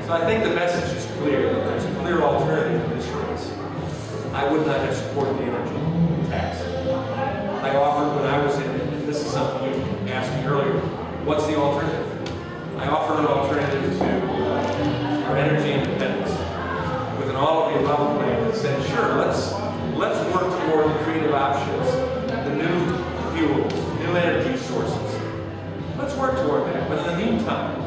So I think the message is clear, that there's a clear alternative to insurance. I would not have supported the energy tax. I offered when I was in it, and this is something you asked me earlier, what's the alternative? I offered an alternative to our energy independence with an all-of-the-above plan that said, sure, let's work toward the creative options, the new fuels, new energy sources. Let's work toward that. But in the meantime,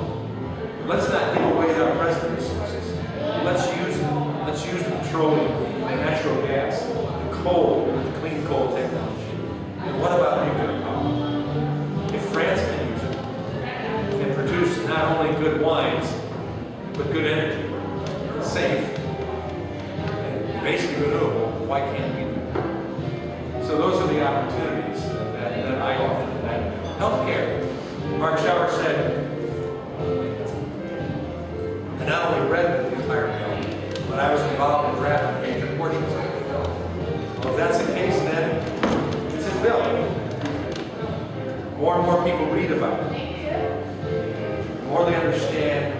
let's not give away our present resources. Let's use them. Let's use the petroleum, the natural gas, the coal, the clean coal technology. And what about nuclear power? If France can use it, can produce not only good wines, but good energy, safe, and basically renewable, why can't we do that? So those are the opportunities that I offer to that. Healthcare. Mark Schauer said, I not only read the entire bill, but I was involved in drafting major portions of the bill. Well, if that's the case, then it's his bill. More and more people read about it. The more they understand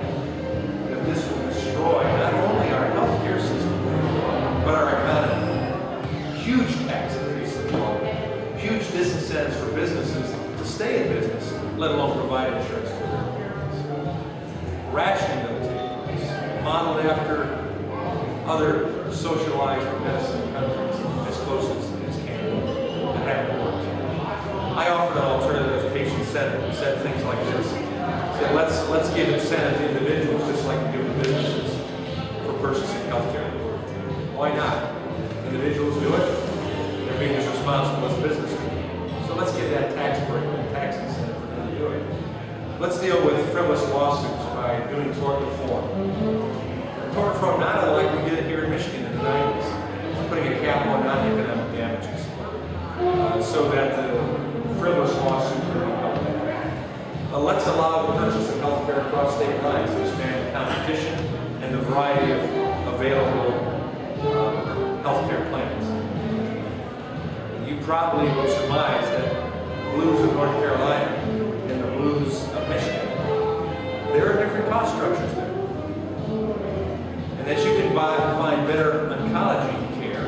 that this will destroy not only our healthcare system, but our economy. Huge tax increases involved, huge disincentives for businesses to stay in business, let alone provide insurance for their employees. Rationing that will take place, modeled after other socialized medicine countries as close as Canada that haven't worked. I offered an alternative as patient-centered, said things like this. Said let's give incentive to individuals just like we give to businesses for purchasing healthcare. Why not? Individuals do it. They're being as responsible as business do. So let's give that tax break, that tax incentive for them to do it. Let's deal with frivolous lawsuits by doing tort reform. Tort reform, not unlike we did here in Michigan in the 90s, putting a cap on non-economic damages so that the frivolous lawsuit can be held back. Let's allow the purchase of health care across state lines to expand the competition and the variety of available health care plans. You probably will surmise that blues of North Carolina and the blues of Michigan, there are different cost structures there. And that you can find better oncology care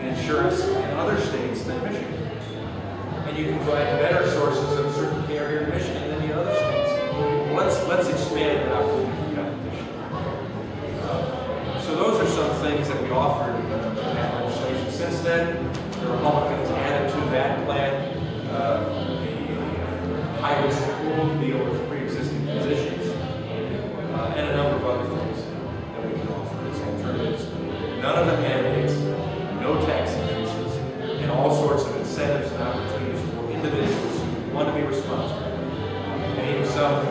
and insurance in other states than Michigan. And you can find better sources of certain care here in Michigan than the other states. Let's expand that opportunity for competition. So those are some things that we offered in that legislation. Since then, the Republicans added to that plan a high-risk pool to deal with pre-existing conditions and a number of other things that we can offer as alternatives. None of them mandates, no tax increases, and all sorts of incentives and opportunities for individuals who want to be responsible. And even some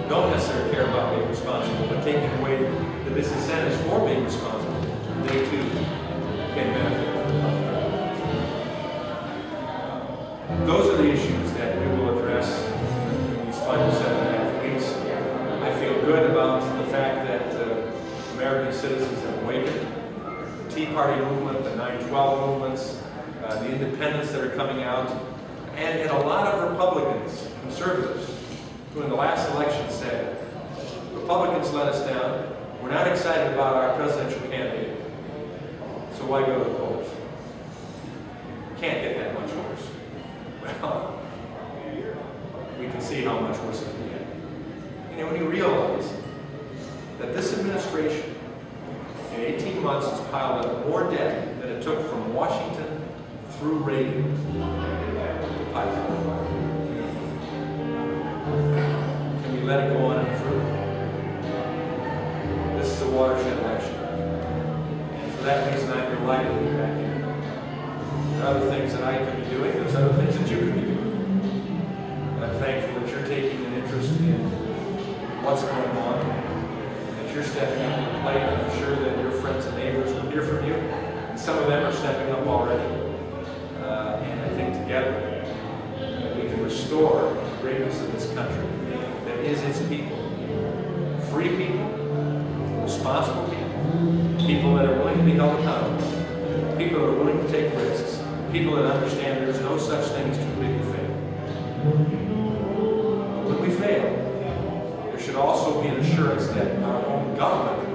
don't necessarily care about being responsible, but taking away the disincentives for being responsible, they too can benefit from health. Those are the issues that we will address in these final 7.5 weeks. I feel good about the fact that American citizens have awakened. The Tea Party movement, the 9/12 movements, the independents that are coming out, and a lot of Republicans, conservatives, who in the last election said, Republicans let us down, we're not excited about our presidential candidate, so why go to the polls? Can't get that much worse. Well, we can see how much worse it can get. You know, when you realize that this administration in 18 months has piled up more debt than it took from Washington through Reagan to pile up. Can we let it go on and through? This is a watershed election. And for that reason, I'm delighted to be back here. There are other things that I could be doing, there's other things that you could be doing. And I'm thankful that you're taking an interest in what's going on, that you're stepping up to the plate, and I'm sure that your friends and neighbors will hear from you. And some of them are stepping up already. And I think together we can restore the greatness of this country that is its people. Free people, responsible people, people that are willing to be held accountable, people that are willing to take risks, people that understand there's no such thing as too big to fail. But when we fail, there should also be an assurance that our own government,